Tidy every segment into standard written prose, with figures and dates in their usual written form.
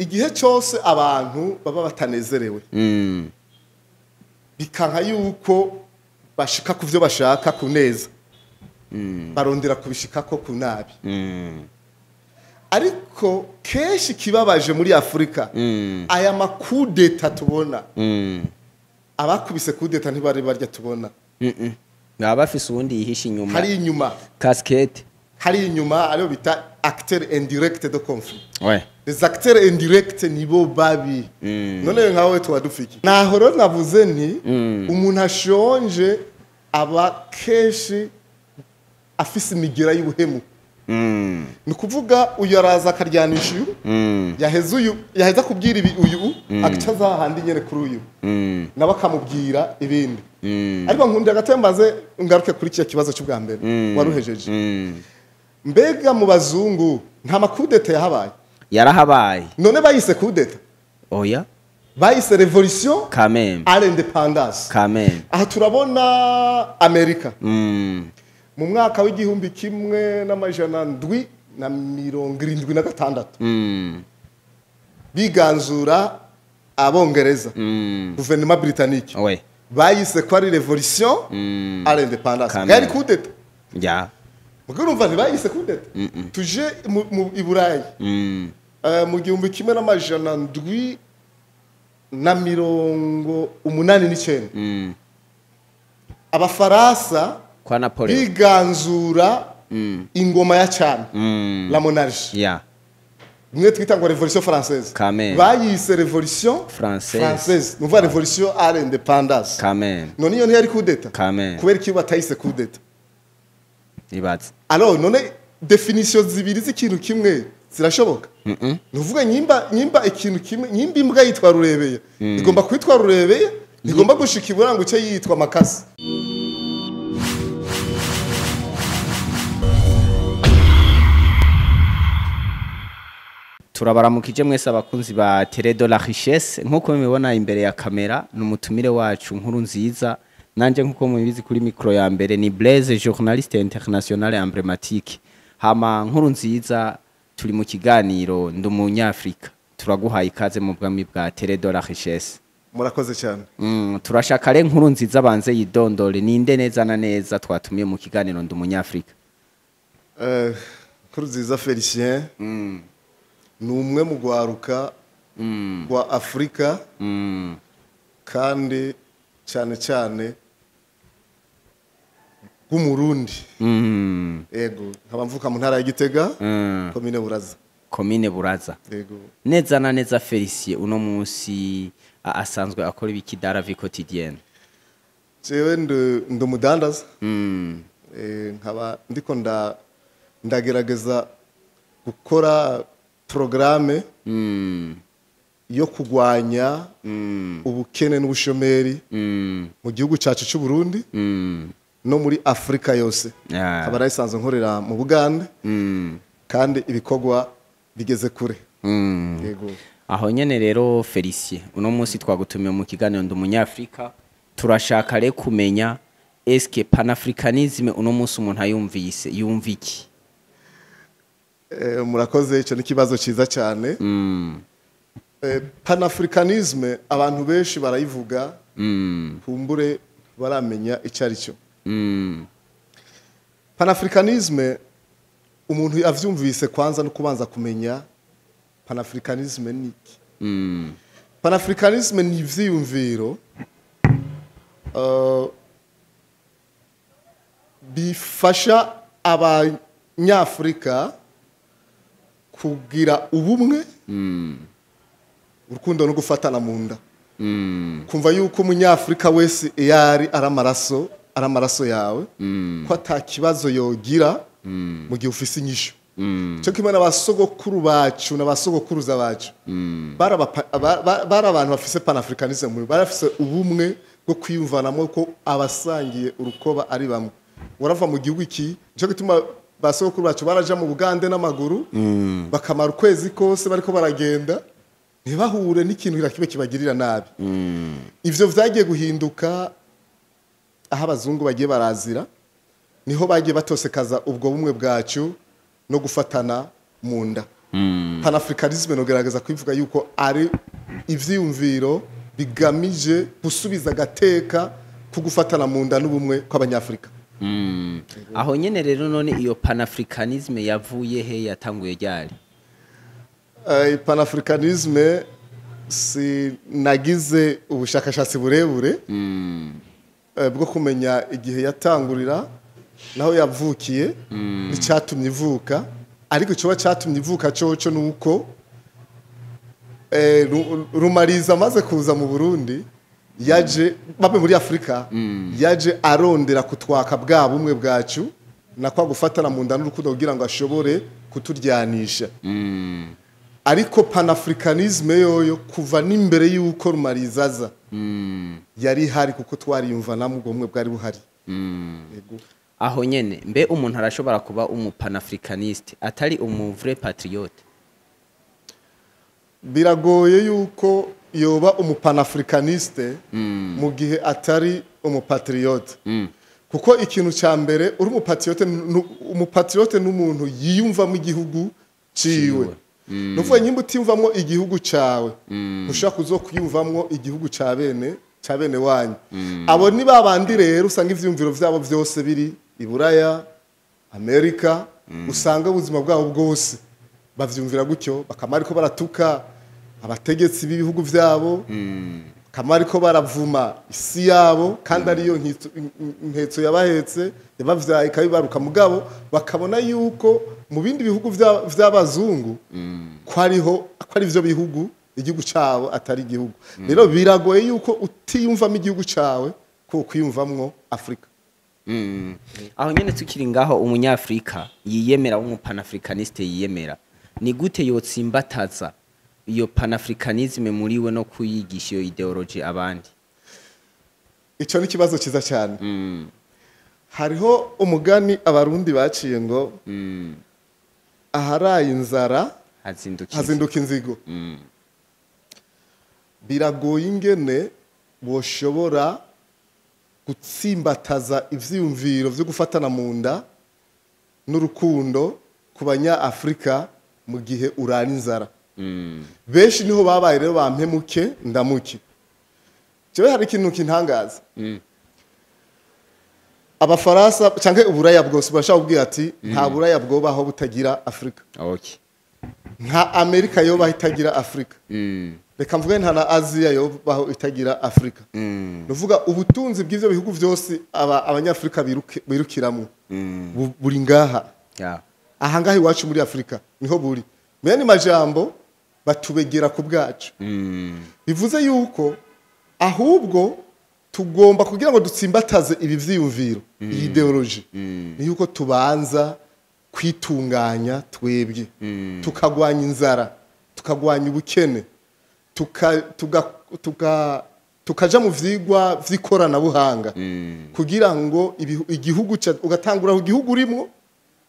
igihe cyose abantu baba batanezerewe bikanka yuko bashika ku byo bashaka kuneza barondera kubishika ko kunabi ariko keshi kibabaje muri Afrika aya makudeta tubona abakubise kudeta ntibari barya tubona ngaba bafise ubundi yihisha inyuma hari inyuma casquette hari inyuma ariyo bita acteur indirect de conflit ouais les acteurs indirects nibo babi none nkawe twadufiki nahoro navuze nti umuntu ashonje aba keshi afise imigira y'ubuhemu ni kuvuga uyu araza akaryanisha uyu yaheza kubwira ibi uyu agacaza handi nyene kuri uyu nabo akamubwira ibindi ariko nkundira gatembaze ngaruke kuri kiya kibazo cy'ubwa mbere waruhejeje mbega mu bazungu nta makudeta yahabaye yarahabaye none bayise kudeta oya bayise revolution quand même à l'indépendance quand même aha turabona Amerika mu mwaka w'igihumbi kimwe n'amajana ndwi na 76 biganzura abongereza gouvernement britannique ouais bayise ko ari revolution à l'indépendance gari kudeta ya mugurumva ntibayise kudeta tuje mu Iburayi mu gihumbi kimwe n'amajana ndwi na 89 abafaransa kwa Napoleon biganzura ingoma ya cyane la monarchie ya mwe twita ngo revolution française quand même bayise revolution française nuva revolution à l'indépendance quand même none iyo ntiyari kudeta quand même kubera ko batayise kudeta ibatse alors none definition zibiri z'ikintu kimwe zirashoboka nuvuga nyimba ikintu kimwe nyimba imbwa yitwa rurebeye igomba kwitwa rurebeye igomba gushika iburango cyo yitwa makasi turabaramukije mwese abakunzi ba Télé de la Richesse nkuko mubibona imbere ya kamera n'umutumire wacu nkuru nziza nanje nkuko mubizi kuri micro ya mbere ni Blaise journaliste international emblématique hama nkuru nziza turi mu kiganiro ndumunyafrika turaguhaye ikaze mu bwami bwa Télé de la Richesse murakoze cyane turashaka re nkuru nziza banze yidondore ninde neza na neza twatumiye mu kiganiro ndumunyafrika nkuru nziza Felicien numwe mu gwaruka wa Afrika kandi cyane cyane gumurundi ego nkaba mvuka mu ntara ya Gitega commune Buraza ego neza na neza Felicien uno munsi asanzwe akora ibikidara vie quotidienne jewe ndumudandaza nkaba ndiko ndagerageza gukora programme yo kugwanya ubukene n'ubushomeri mu gihugu cyacu cy'u Burundi no muri Afrika yose abara isanzwe nkorera mu Bugande kandi ibikorwa bigeze kure yego aho nyene rero Felicien uno munsi twagutumiye mu kiganiro ndumunyafrika turashaka re kumenya eske panafricanisme uno munsi umuntu ayumvise yumva iki murakoze icyo ni kibazo cyiza cyane panafricanisme abantu benshi barayivuga kumbure baramenya icyo ari cyo panafricanisme umuntu avyumvise kwanza no kubanza kumenya panafricanisme ni iki panafricanisme ni ivyiyumviro bifasha abanyafrika kugira ubumwe urukundo no gufatana mu nda kumva yuko umunyafrika wese yari aramaraso yawe ko atakibazo yogira mu gihe ufise inyisho cyo kimwe n'abasogokuru bacu n'abasogokuruza bacu bara abantu bafise panafricanism barafise ubumwe bwo kwiyumvanamo ko abasangiye urukoba ari bamwe urava mu gihugu iki cyo gituma basokuru bacu baraja mu Bugande n'amaguru bakamara ukwezi kose bariko baragenda ntibahure n'ikintu kirakibe kibagirira nabi ivyo vyagiye guhinduka aho abazungu bagiye barazira niho bagiye batosekaza ubwo bumwe bwacu no gufatana mu nda panafricanisme nogerageza kwivuga yuko ari ivyiyumviro bigamije gusubiza agateka ko gufatana mu nda n'ubumwe kw'abanyafrika. aho nyene rero none iyo panafricanisme yavuye he yatanguye ryari? Panafricanisme si nagize ubushakashatsi burebure bwo kumenya igihe yatangurira naho yavukiye n'icyatumye ivuka, ariko cyoba cyatumye ivuka cyoco nuko Rumariza amaze kuza mu Burundi yaje babe muri Afrika yaje arondera kutwaka bwa bumwe bwacu nakwa gufatana mu nda n'urukundo kugira ngo ashobore kuturyanisha. Ariko panafricanisme yoyo kuva n'imbere yuko Rumariza aza yari hari kuko twariyumva namwe ubumwe bwari buhari. Aho nyene mbe umuntu arashobora kuba umupanafricaniste atari vrai patriote? Biragoye yuko yoba umupanafricaniste mu gihe atari umupatriote. Kuko ikintu ca mbere uri umupatriote n'umuntu yiyumvamo igihugu ciwe. Nuvuga nyimba utiyumvamo igihugu cawe ushaka kuzokwiyumvamwo igihugu ca bene wanyu. Abo ni babandi rero usanga ivyumviro vyabo vyose biri i Buraya, Amerika, usanga ubuzima bwabo bwose bavyumvira gutyo, bakamara ko baratuka abategetsi b'ibihugu vyabo, kamari ko baravuma isi yabo kandi ariyo nketso yabahetse yabavyaye kabibaruka mugabo bakabona yuko mu bindi bihugu vy'abazungu ko ari vyo bihugu igihugu cyawe atari igihugu. Rero biragoye yuko utiyumvamo igihugu cyawe ko kwiyumvamwo Afrika. Aho nyene tukiri ngaho umunyafrika yiyemera w'umupanafricaniste yiyemera ni gute yotsimbataza iyo panafricanisme muriwe no kuyigisha iyo ideology abandi? Ico ni kibazo ciza cyane. Hariho umugani abarundi baciye ngo aharaye inzara hazinduka inzigo. Biragoye ingene boshobora gutsimbataza ivyiyumviro vyo gufatana mu nda n'urukundo ku banya Afrika mu gihe urara inzara. Benshi niho babaye rero bampemuke ndamuke. Jewe hari ikintu kintangaza. Abafaransa canke uburaya bwose bashaka kubwira ati nta buraya bwobaho butagira Afrika. Okay. Nta Amerika yobaho itagira Afrika. Reka mvuge nta na Asia yobaho itagira Afrika. Nuvuga ubutunzi bw'ivyo bihugu vyose abanyafrika birukiramo buri ngaha. Aha ngaha iwacu muri Afrika niho buri. Mene majambo batubegera ku bwacu. Bivuze yuko ahubwo tugomba kugira ngo dutsimbataze ibi vyiyumviro iyi ideology ni yuko tubanza kwitunganya twebwe tukagwanya inzara tukagwanya ubukene tukaja mu vyigwa vy'ikorana buhanga kugira ngo igihugu ugatangura ku gihugu urimo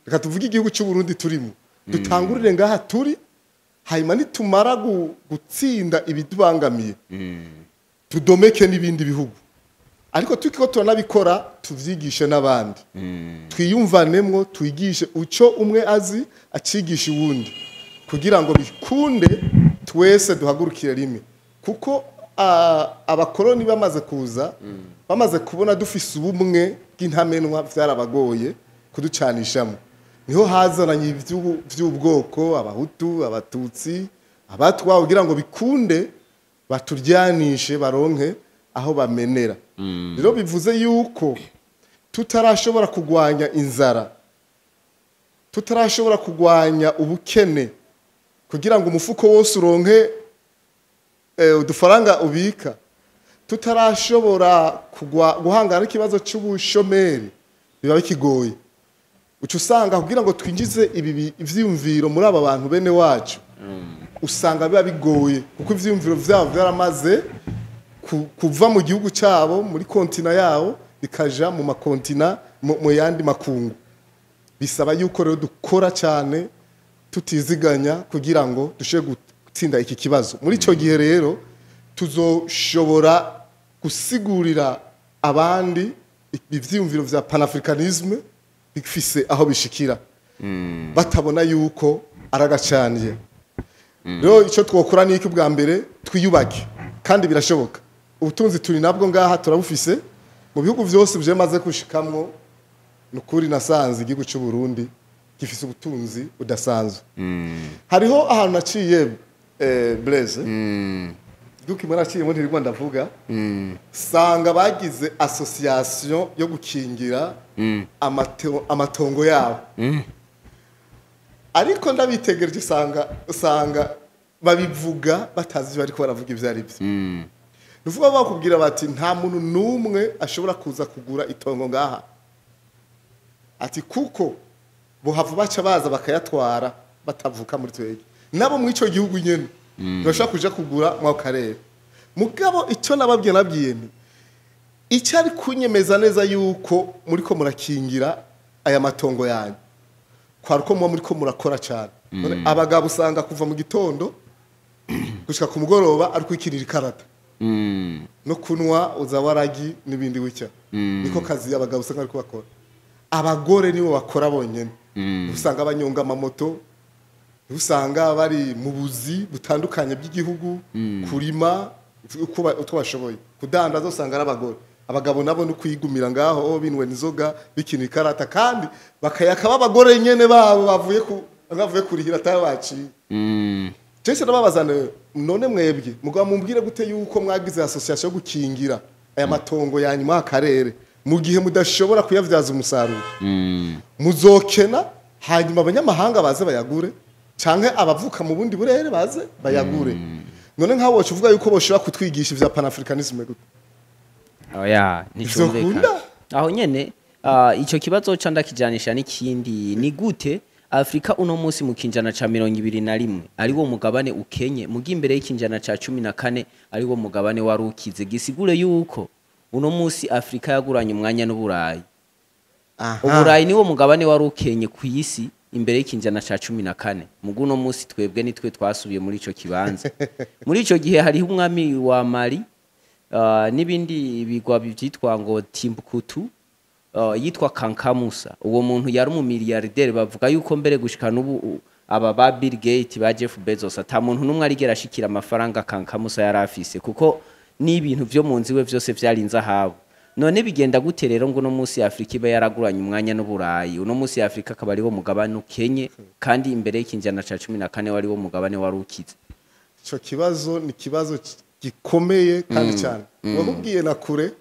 reka tuvuge igihugu cy'u Burundi turimo dutangurire ngaha turi hanyuma nitumara gutsinda ibidubangamiye tudomeke n'ibindi bihugu ariko tukiko turanabikora tuvyigishe n'abandi twiyumvanemwo twigishe uco umwe azi acigisha uwundi kugira ngo bikunde twese duhagurukire rimwe kuko abakoroni bamaze kuza bamaze kubona dufise ubumwe bw'intamenwa vyarabagoye kuducanishamo niho hazananye vy'ubwoko abahutu abatutsi abatwa kugira ngo bikunde baturyanishe baronke aho bamenera rero bivuze yuko tutarashobora kugwanya inzara tutarashobora kugwanya ubukene kugira ngo umufuko wose uronke udufaranga ubika tutarashobora guhangana n'ikibazo cy'ubushomeri biba bikigoye uca usanga kugira ngo twinjize ibi ivyiyumviro muri aba bantu bene wacu usanga biba bigoye kuko ivyiyumviro vyabo byaramaze kuva mu gihugu cyabo muri kontina yabo bikaja mu makontina mu yandi makungu bisaba yuko rero dukora cyane tutiziganya kugira ngo dushe gutsinda iki kibazo muri ico gihe rero tuzoshobora gusigurira abandi ivyiyumviro vya panafricanisme bifise aho bishikira batabona yuko aragacaniye rero icyo twokora ni iki bwa mbere twiyubake kandi birashoboka ubutunzi turi nabwo ngaha turabufise mu bihugu byose byemaze kushikamwo nukuri nasanze igihugu cy'u Burundi gifise ubutunzi budasanzwe hariho ahantu naciye Blaise duki mwana naciye muri Rwanda ndavuga sanga bagize association yo gukingira amatongo yabo ariko ndabitegereje sanga babivuga batazi bariko baravuga ivyo ari byo nuvuga bakubwira bati nta muntu numwe ashobora kuza kugura itongo ngaha ati kuko bohava baca baza bakayatwara batavuka muri twege nabo mu ico gihugu nyene bashaka kuja kugura mu karere mugabo ico nababwiye ni icyo ari kunyemeza neza yuko muri ko murakingira aya matongo yanyu kwaruko muri ko murakora cyane abagabo usanga kuva mu gitondo gushika ku mugoroba ari kwikirira ikarata no kunwa uzawaragi n'ibindi wicya niko kazi abagabo usanga ari kubakora abagore nibo bakora bonyene usanga abanyonga amamoto usanga bari mu buzi butandukanye bw'igihugu kurima uko bashoboye kudandaza usanga ari abagore abagabo nabo no kwigumira ngaho binwe nizoga bikini karata kandi bakayaka babagore nyene babo bavuye kurihira tabaci Cese nababazana none mwebwe mugwa mumbwire gute yuko mwagize association yo gukingira aya matongo yanyuma akarere mu gihe mudashobora kuyavyaza umusaruro muzokena hanyuma abanyamahanga baze bayagure canke abavuka mu bundi burere baze bayagure none nkaho wocuvuga yuko boshobora kutwigisha ivya panafricanisme gute oya nicumvikana aho nyene ico kibazo canda kijanisha n'ikindi ni gute Afrika uno munsi mu kinjana ca 21 ari wo mugabane ukenye mugi imbere y'ikinjana ca 14 ari wo mugabane warukize gisigure yuko uno munsi Afrika yaguranye umwanya n'Uburayi Uburayi ni wo mugabane warukenye ku isi imbere y'ikinjana ca 14 mugu uno munsi twebwe nitwe twasubiye muri ico kibanza muri ico gihe hari umwami wa Mali nibindi bigwa byitwa ngo Timbuktu yitwa Kankamusa uwo muntu yari mu miliyardere bavuga yuko mbere gushika n'ubu aba ba Bill Gates ba Jeff Bezos ata muntu numwe arigera ashikira amafaranga Kankamusa yari afise kuko ni ibintu byo munzi we byose vyarinze ahabo none bigenda gute rero ngo no munsi Afrika iba yaraguranye umwanya n'Uburayi uno munsi Afrika akaba ari wo mugabane ukenye kandi imbere y'ikinjana ca 14 wari wo mugabane warukize ico kibazo ni kibazo gikomeye kandi cyane wakubwiye na kure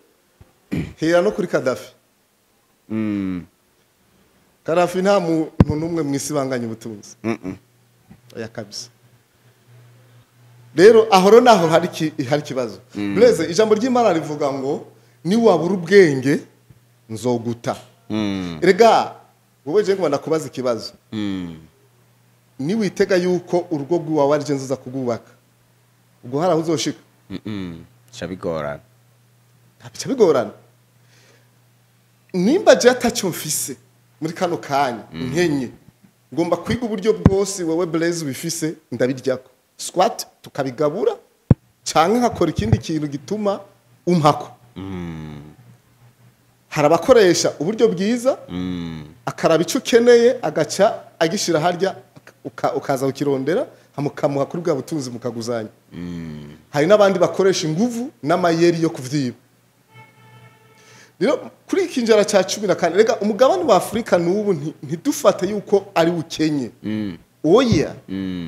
hera no kuri Gaddafi Gaddafi nta muntu numwe mwisi banganye ubutunzi oya kabisa rero ahoro naho hari kibazo Blaise ijambo ry'Imana rivuga ngo ni wabura ubwenge nzoguta erega wowe je ngo nakubaza ikibazo ni witega yuko urugo rwawe ari je nzoza kugubaka ubwo hara uzoshika Chabigorana nimba je atacyo mfise muri kano kanya nkenye ngomba kwiga uburyo bwose wewe Blaise bifise ndabiryako squat tukabigabura canke nkakora ikindi kintu gituma umpako harabakoresha uburyo bwiza akaraba ico keneye agaca agishira harya ukaza ukirondera hamukamuha kuri bwa butunzi mukaguzanya hari nabandi bakoresha inguvu n'amayeri yo kuvyiba rero kuri kinjara ca 14 rega umugabane wa Afrika n'ubu ntidufate yuko ari ukenye oya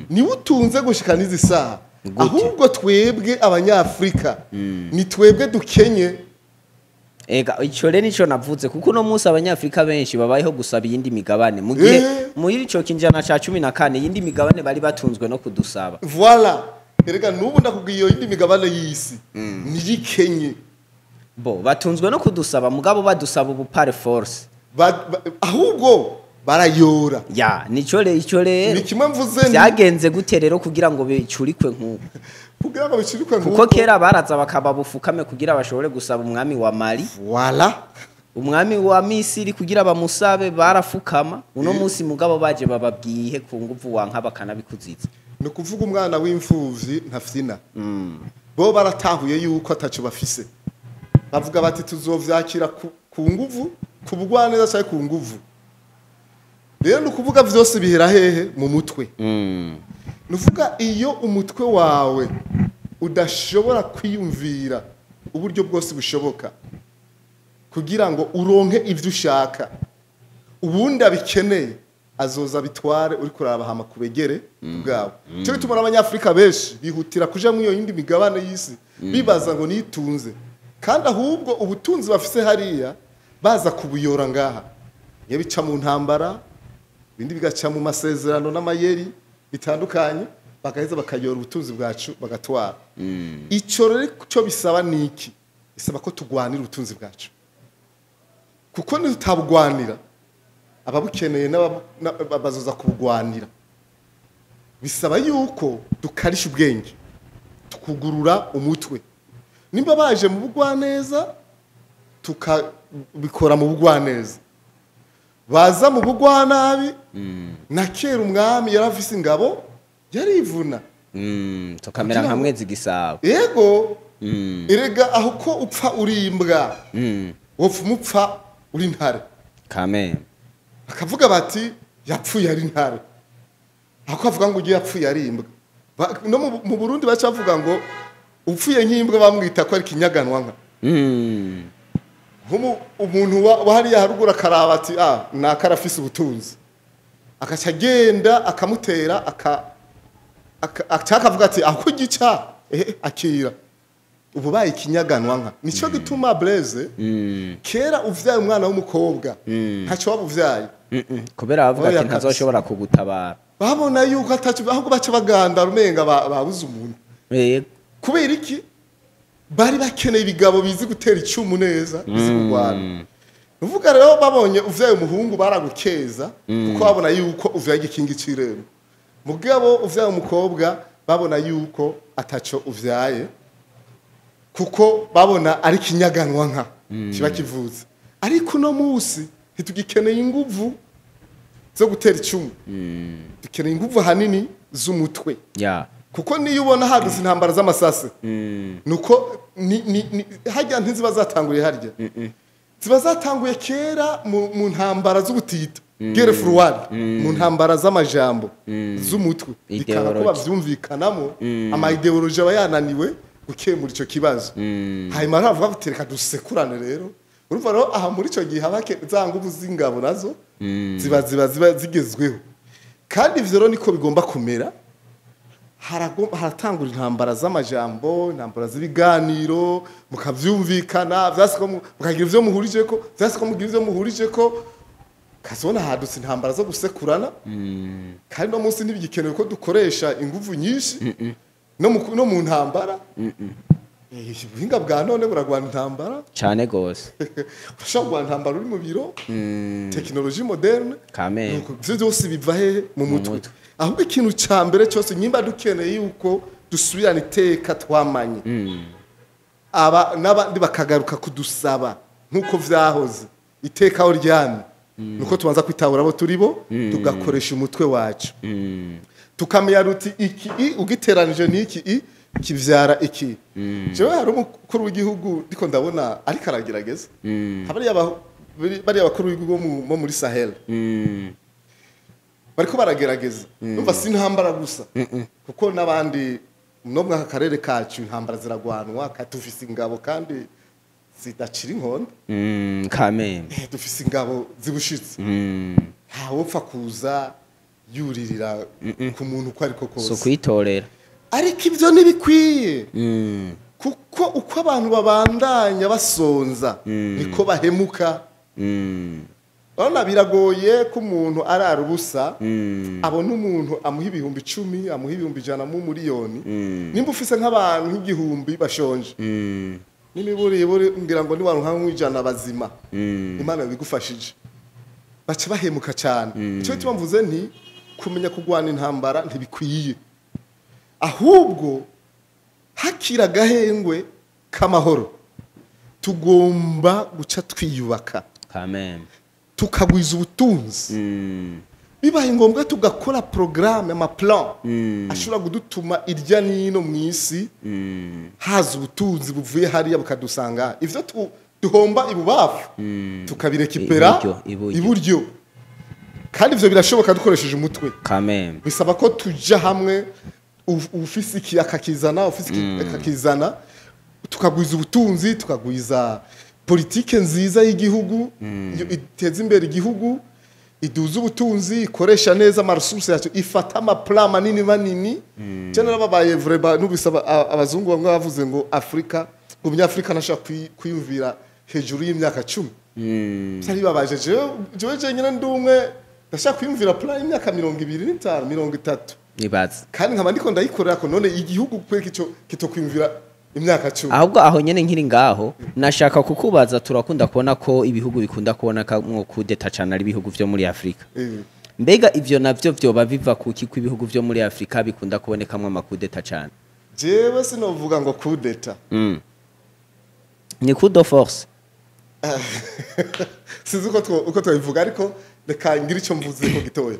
ni utunze gushika nizi saha ahubwo twebwe abanyafrika ni twebwe dukenye ega ico rero nico navuze kuko no munsi abanyafrika benshi babayeho gusaba yindi migabane mu gihe muri ico kinjana ca 14 yindi migabane bari batunzwe no kudusaba voilà rega n'ubu ndakubwiye iyo yindi migabane y'isi ni yikenye bo batunzwe no kudusaba mugabo badusaba ubu par force ahubwo barayora ya nico rero ni kimwe mvuze byagenze gute rero kugira ngo bicurikwe nk'uko kugira ngo bicurikwe nk'uko kuko kera baraza bakababufukame kugira bashobore gusaba umwami wa Mali voilà umwami wa Misiri kugira bamusabe barafukama uno munsi mugabo baje bababwiye ku nguvu wanka bakanabikuziza no kuvuga umwana w'imfuvyi ntafyina bo baratahuye yuko atacu bafise bavuga bati tuzovyakira ku nguvu ku bugwaneza cyane ku nguvu rero ni ukuvuga byose bihera hehe mu mutwe ni uvuga iyo umutwe wawe udashobora kwiyumvira uburyo bwose bushoboka kugira ngo uronke ibyo ushaka ubundi abikeneye azoza bitware uri kuraba hama kubegere bwabo cyo bituma abanyafrika benshi bihutira kuja mu iyo yindi migabane y'isi bibaza ngo nitunze kandi ahubwo ubutunzi bafise hariya baza kubuyora ngaha iyo bica mu ntambara bindi bigaca mu masezerano n'amayeri bitandukanye bagaheza bakayora ubutunzi bwacu bagatwara ico rero cyo bisaba niki bisaba ko tugwanira ubutunzi bwacu kuko nitabugwanira ababukeneye bazoza kubugwanira bisaba yuko dukarisha ubwenge tukugurura umutwe nimba baje mu bugwaneza tukabikora mu bugwaneza baza mu bugwanabi na kera umwami yarafise ingabo yarivuna tukamera nka mwezi gisabo yego erega aho ko upfa urimbwa wopfa umupfa uri ntare kame akavuga bati yapfuye ari ntare ako avuga ngo ugiye yapfuye ari imbwa no mu Burundi baca bavuga ngo upfuye nk'imbwa bamwita ko ari kinyaganwa nka umuntu wahariya harugura akaraba ati nakarafise ubutunzi akaca agenda akamutera akavuga ati ako gica akira ubu baye kinyaganwa nka nico gituma Blaise kera uvyaye umwana w'umukobwa ntaco wabuvyaye kubera bavuga ati ntazoshobora kugutabara babona yuko atacu ahubwo baca baganda rumenga babuze umuntu kubera iki bari bakeneye ibigabo bizi gutera icumu neza bizi kurwana uvuga rero babonye uvyaye umuhungu baragukeza kuko babona yuko uvyaye igikingi cirembo mugabo uvyaye umukobwa babona yuko ataco uvyaye kuko babona ari kinyaganwa nka kiba kivuze ariko no musi ntitugikeneye inguvu zo gutera icumu dukeneye inguvu hanini z'umutwe kuko niyo ubona hagize intambara z'amasase nuko hajya ntiziba zatanguye harya ziba zatanguye kera mu ntambara z'ubutita guerre froide mu ntambara z'amajambo z'umutwe bikaba ko bavyumvikanamo ama ideology aba yananiwe gukemura ico kibazo hanyuma aravuga ati reka dusekurane rero urumva rero aha muri ico gihe habake za nguvu z'ingabo nazo ziba zigezweho kandi ivyo rero niko bigomba kumera haratangura intambara z'amajambo intambara z'ibiganiro mukavyumvikana vyasiko mukagira ivyo muhurije ko vyasiko mugira ivyo muhurije ko kazona hadutse intambara zo gusekurana kandi no munsi ntibigikenewe ko dukoresha inguvu nyinshi no mu ntambara ubuhinga bwa none buragwana intambara cyane gose urashobora guhana intambara uri mu biro tekinoloji moderne kame ivyo byose biva he mu mutwe ahubwo ikintu ca mbere cyose nyimba dukeneye yuko dusubirana iteka twamanye n'abandi bakagaruka kudusaba nk'uko vyahoze iteka aho ryamye nuko tubanza kwitabura abo turibo tugakoresha umutwe wacu tukamenya ruti iki ugiteranije n'iki kivyara iki jewe hari umukuru w'igihugu ndiko ndabona ariko aragerageza bari abakuru w'igihugu bo muri Sahel bariko baragerageza numva si intambara gusa kuko n'abandi no mu karere kacu intambara ziragwanwa katufise ingabo kandi zidacira inkonda kame dufise ingabo zibushitse ntawopfa kuza yuririra ku muntu uko ariko kose so kwitorera ariko ivyo ntibikwiye kuko uko abantu babandanya basonza niko bahemuka urabona biragoye ko umuntu arara ubusa abona umuntu amuha ibihumbi 10 amuha ibihumbi 100 mu miliyoni nimba ufise nk'abantu nk'igihumbi bashonje n'imiburi ngira ngo ni wantu nk'ijana bazima Imana bigufashije baca bahemuka cyane icyo gituma mvuze nti kumenya kugwana intambara ntibikwiye ahubwo hakira gahengwe k'amahoro tugomba guca twiyubaka amen tukagwiza ubutunzi bibaye ngombwa tugakora programme amaplan ashobora kudutuma irya nino mwisi haza ubutunzi buvuye hariya bukadusanga ivyo duhomba ibubafu tukabirekipera iburyo kandi ivyo birashoboka dukoresheje umutwe quand même bisaba ko tuja hamwe ufise iki akakizana ufise iki akakizana tukagwiza ubutunzi tukagwiza politike nziza y'igihugu iteza imbere igihugu iduza ubutunzi ikoresha neza amaresurse yacu ifata amaplan manini cyane nababaye vraiment nubisaba abazungu bamwe bavuze ngo Afrika ngo umunyafrika nashaka kwiyumvira hejuru y'imyaka 10 cyari babaje jewe nyine ndumwe ndashaka kwiyumvira plan y'imyaka 25 30 nibaza kandi nkaba ndiko ndayikorera ko none igihugu kweka ico kitokwiyumvira imyaka 10 ahubwo aho nyene nkiri ngaho nashaka kukubaza turakunda kubona ko ibihugu bikunda kubona kamwo kudeta cyane ari ibihugu vyo muri Afrika mbega ivyo navyo vyoba biva kuki ko ibihugu vyo muri Afrika bikunda kubonekamwe amakudeta cyane jewe sinovuga ngo kudeta ni coup de force sizi uko twabivuga ariko reka ngira icyo mvuze ko gitoya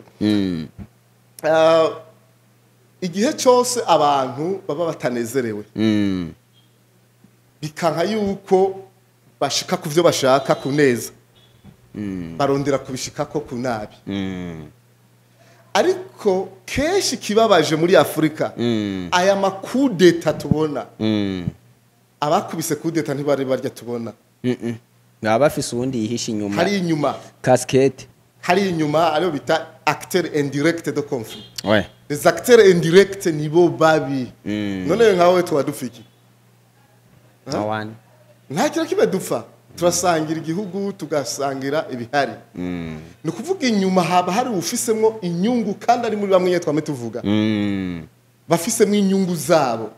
igihe cyose abantu baba batanezerewe bikanka yuko bashika ku byo bashaka ku neza barondera kubishika ko ku nabi ariko kenshi kibabaje muri Afrika aya makudeta tubona abakubise kudeta ntibari barya tubona ngaba bafise ubundi yihisha inyuma hari inyuma casquette hari inyuma ariyo bita acteur indirect de conflit ouais les acteurs indirects nibo babi none nkawe twadufiki tawani nta kira kibe dupfa turasangira igihugu tugasangira ibihari ni kuvuga inyuma haba hari ufisemwo inyungu kandi ari muri bamwe nyetwa metuvuga bafisemwo inyungu zabo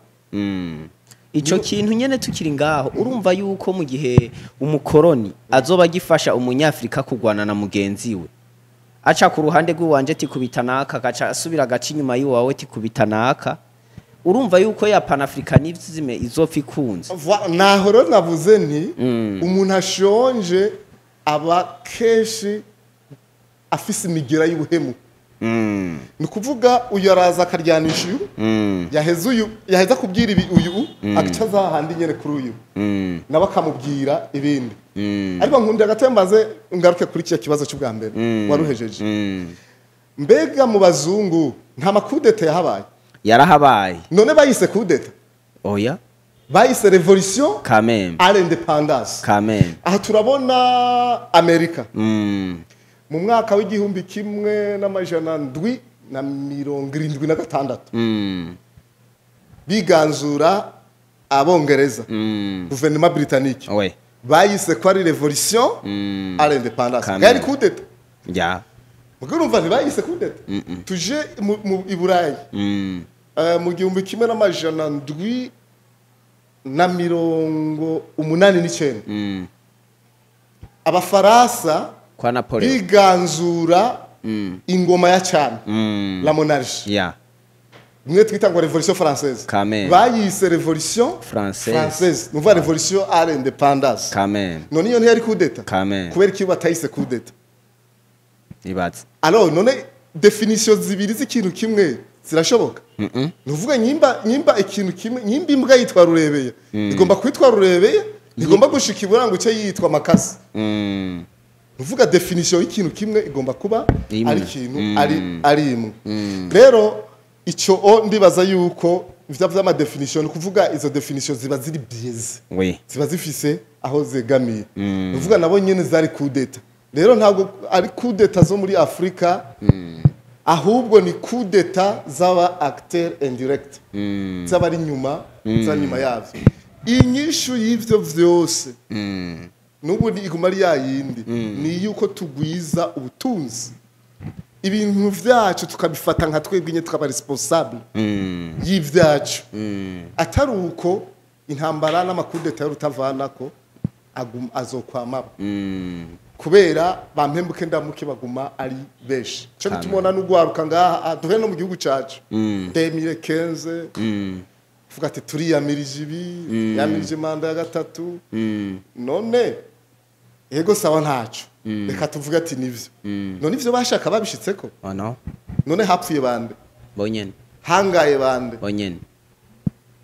ico kintu nyene tukiri ngaho urumva yuko mu gihe umukoroni azoba gifasha umunyafrika kugwana na mugenzi we aca ku ruhande rw'uwanje tikubitanaka gaca asubira gaca inyuma y'uwawe tikubitanaka urumva yuko ya panafricanisme izopfa ikunze naho rero navuze nti umuntu ashonje aba keshi afise imigera y'ubuhemu ni kuvuga uyu araza akaryanisha uyu yaheza kubwira uyu agacaza hahandi nyene kuri uyu nawe akamubwira ibindi ariko nkundi agatembaze ngaruke kuri kiya kibazo cy'ubwa mbere waruhejeje mbega mu bazungu nta makudeta yahabaye yarahabaye none bayise kudeta oya bayise revolution quand même à l'indépendance quand même aha turabona Amerika mu mwaka w'igihumbi kimwe n'amajana ndwi na 76 biganzura abongereza gouvernement britannique ouais bayise ko ari revolution à l'indépendance ngari kudeta ya mugurumva ntibayise kudeta tuje mu iburayi mu gihumbi kimwe n'amajana ndwi na 89 abafaransa kwa Napoleon biganzura ingoma ya cyane la monarchie ya mwe twita ngo revolution française quand même bayise revolution française nuva revolution à l'indépendance quand même none iyo ntiyari kudeta quand même kubera iki batayise kudeta ibatse alors none definition zibiri z'ikintu kimwe zirashoboka nuvuga nyimba ikintu kimwe nyimba imbwa yitwa rurebeye igomba kwitwa rurebeye igomba gushika iburango cyo yitwa makasi nuvuga definition y'ikintu kimwe igomba kuba ari ikintu ari imwe rero icyo ndibaza yuko ivya vy'ama definition kuvuga izo definition ziba ziri bieze oui ziba zifise aho zegamiye nuvuga nabo nyene zari kudeta rero ntabwo ari kudeta zo muri Afrika ahubwo ni kudeta z'aba acteur indirect z'abari nyuma z'anyuma yavyo inyishu y'ivyo vyose nubu ni iguma ari yayindi ni yuko tugwiza ubutunzi ibintu vyacu tukabifata nka twebwe nye tukaba responsable y'ivyacu atari uko intambara n'amakudeta y'urutavanako azokwamaba kubera bampembuke ndamuke baguma ari beshi cyo tumona n'ugwaruka ngaha duhe no mu gihugu cacu 2015 fuga ati turi yamirije ibi yamirije manda ya gatatu none ego sawa ntacu reka tuvuga ati nivyo none ivyo bashaka babishitseko no none hapfuye bande bonyene hangaye bande bonyene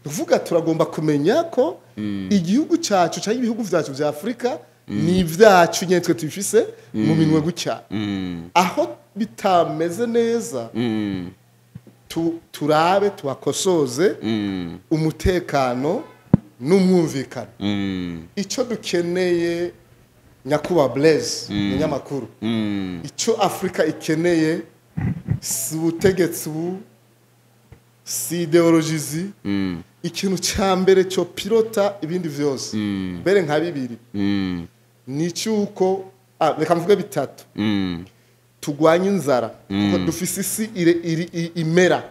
tuvuga turagomba kumenya ko igihugu cacu cyangwa ibihugu vyacu vya Afrika ni vyacu nyene twe tubifise mu minwe gucya aho bitameze neza turabe tuhakosoze umutekano n'umwumvikano icyo dukeneye nyakuba Blaise munyamakuru icyo Afrika ikeneye si ubutegetsi si ideologizi ikintu cya mbere cyo pilota ibindi vyose mbere nka bibiri ni cyuko reka mvuge bitatu tugwanya inzara kuko dufise isi imera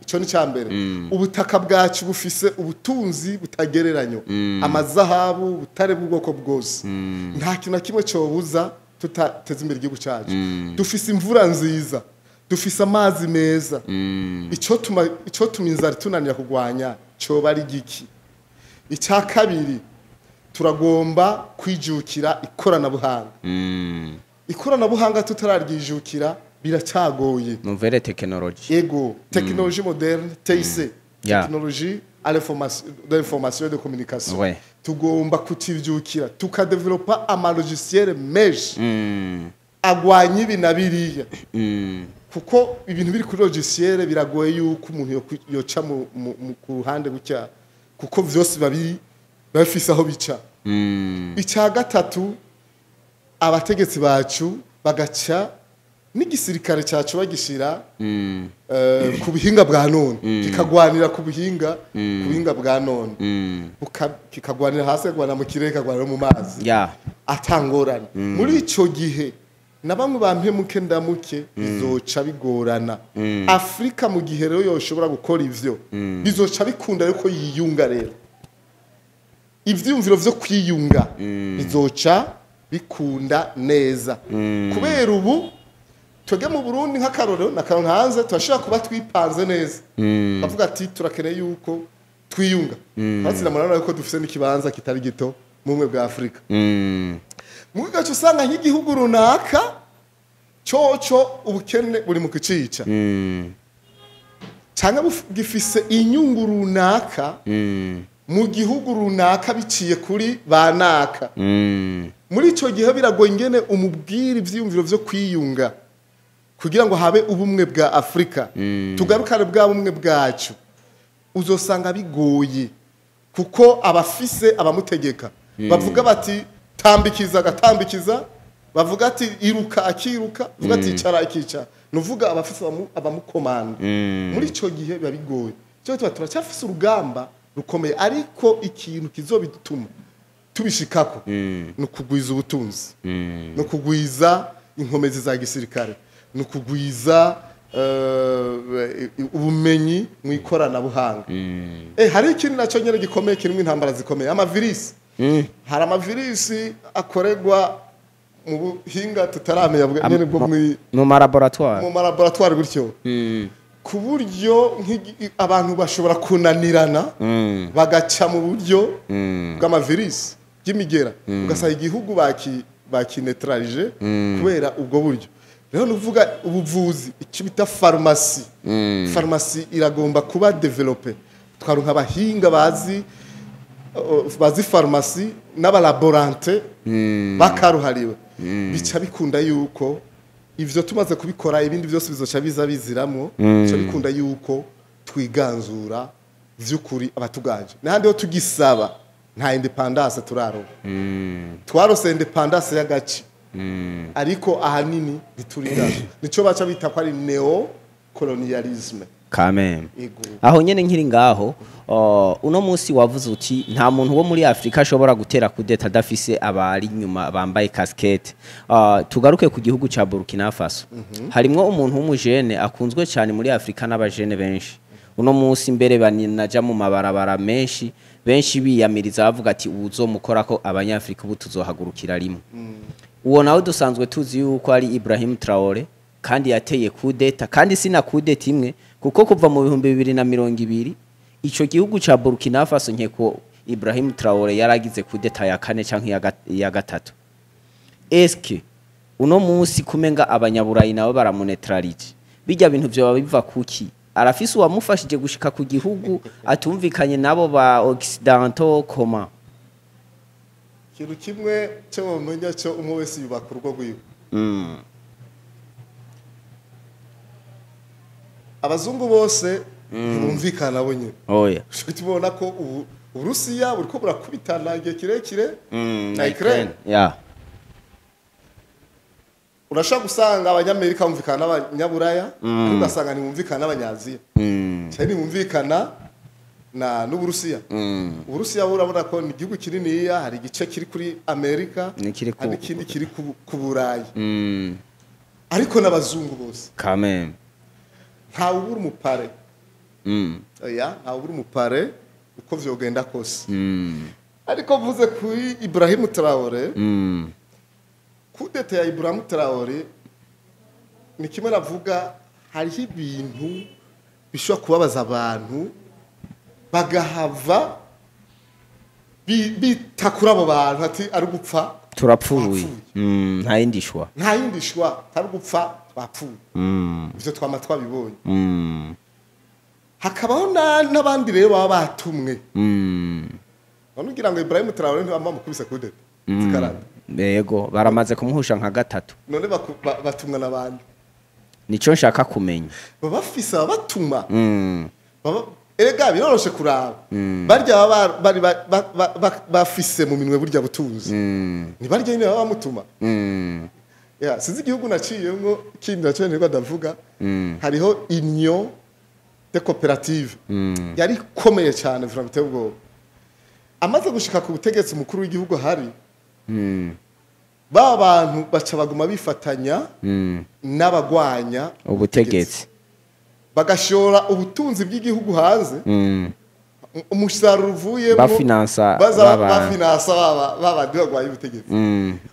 icyo ni cya mbere ubutaka bwacu bufise ubutunzi butagereranyo amazahabu butare bw'ubwoko bwose nta kintu na kimwe cyobuza tutateza imbere igihugu cyacu dufise imvura nziza dufise amazi meza icyo tuma inzara tunanira kugwanya cyoba ari giki icya kabiri turagomba kwijukira ikoranabuhanga tutararyijukira biracyagoye nouvelle technologie yego technologie moderne TIC technologie à l'information et de communication tugomba kutivyukira tukadevelopa ama logiciel menshi agwanya ibi na biriya kuko ibintu biri kuri logiciel biragoye yuko umuntu yoca ku ruhande gucya kuko vyose babiri bafise aho bica icya gatatu abategetsi bacu bagaca n'igisirikare cyacu bagishira ku bihinga bwa none kikagwanira ku bihinga bwa none kikagwanira hasi kagwanira mu kirere kagwanira mu mazi atangorana muri ico gihe na bamwe bampemuke ndamuke bizoca bigorana Afrika mu gihe rero yoshobora gukora ivyo bizoca bikunda yuko yiyunga rero ivyumviro vyo kwiyunga bizoca bikunda neza kubera ubu twege mu Burundi nk'akarorero na karonka hanze turashaka kuba twipanze neza bavuga ati turakeneye yuko twiyunga bazira murana yuko dufise n'ikibanza kitari gito mu mwe bwa Afrika mu gace usanga nk'igihugu runaka cyoco ubukene buri mu kicica cyangwa gifise inyungu runaka mu gihugu runaka biciye kuri banaka muri ico gihe biragoye ingene umubwira ivyiyumviro vyo kwiyunga kugira ngo habe ubumwe bwa Afrika tugarukane bwa bumwe bwacu uzosanga bigoye kuko abafise abamutegeka bavuga bati tambikiza gatambikiza bavuga ati iruka akiruka bavuga ati icara akicara nuvuga abafise abamukomanda muri ico gihe biba bigoye cyo turacyafise urugamba rukomeye ariko ikintu kizobituma tubishikako no kugwiza ubutunzi no kugwiza inkomezi za gisirikare no kugwiza ubumenyi mu ikoranabuhanga hari ikintu naco nyene gikomeye kirimo intambara zikomeye amavirisi hari amavirisi akoregwa mu buhinga tutaramenya nyene bwo mu laboratoire gutyo ku buryo abantu bashobora kunanirana bagaca mu buryo bw'amavirisi by'imigera ugasanga igihugu bakinetralije kubera ubwo buryo rero nuvuga ubuvuzi icyo bita farumasi iragomba kuba develope twaronka abahinga bazi farumasi n'abalaborante bakaruhariwe bica bikunda yuko ivyo tumaze kubikora ibindi byose bizoca biziramwo bica bikunda yuko twiganzura vy'ukuri abatuganje n'ahandi ho tugisaba nta independence turaronka twarose independence y'agace ariko ahanini ntiturigaje nico baca bita ko ari neo colonialisme kameme aho nyene nkiri ngaho uno munsi wavuze uti nta muntu wo muri Afrika ashobora gutera kudeta adafise abari nyuma bambaye casquette tugaruke ku gihugu ca Burkina Faso harimwo umuntu w'umujene akunzwe cyane muri Afrika n'abajene benshi uno munsi mbere baninaja mu mabarabara benshi biyamiriza bavuga ati uzomukora ko abanyafrika ubu tuzohagurukira rimwe uwo nawe dusanzwe tuzi yuko ari Ibrahim Traoré kandi yateye kudeta kandi sina kudeta imwe kuko kuva mu 2020 ico gihugu ca Burkina Faso nkeko Ibrahim Traoré yaragize kudeta ya kane canke ya gatatu eske uno munsi kumenga abanyaburayi nabo baramunetralije bijya bintu byo biva kuki arafise uwamufashije gushika ku gihugu atumvikanye nabo ba occidentaux koma kintu kimwe cyo mumenya cyo umwe wese yubaka urugo rwiwe abazungu bose ntibumvikana bo nyine oya tubona ko Uburusiya buriko burakubitana igihe kirekire na Ukraine ya urashaka gusanga abanyamerika bumvikana n'abanyaburaya ariko ugasanga ntibumvikana n'abanyaziya cyane ntibumvikana n'Uburusiya Uburusiya urabona ko ni igihugu kininiya hari igice kiri kuri Amerika hari ikindi kiri ku Burayi ariko n'abazungu bose kameme ntawe ubura umupare oya ntawe ubura umupare uko vyogenda kose ariko mvuze kuri Ibrahim Traoré kudeta ya Ibrahim Traoré ni kimwe navuga hariho ibintu bishobora kubabaza abantu bagahava bitakura abo bantu ati ari gupfa turapfuye nta yindishwa ari gupfa twapfuye ivyo twama twabibonye hakabaho n'abandi rero baba batumwe none ugira ngo Ibrahim Traoré ntibamba mukubise kudeta zikaranda yego baramaze kumuhusha nka gatatu none batumwa n'abandi nico nshaka kumenya baba bafise abatuma erega biroroshe kuraba barya bari bafise mu minwe burya butunzi ni barya nyine baba bamutuma ya sinzi igihugu naciyemwo kindi naco nirwa ndavuga hariho union de coopérative yari komeye cyane vraiment biteye ubwoba amaze gushika ku butegetsi mukuru w'igihugu hari ba bantu baca baguma bifatanya n'abagwanya ubutegetsi bagashora ubutunzi bw'igihugu hanze umusaruro uvuye bafinansa babandi bagwaye ubutegetsi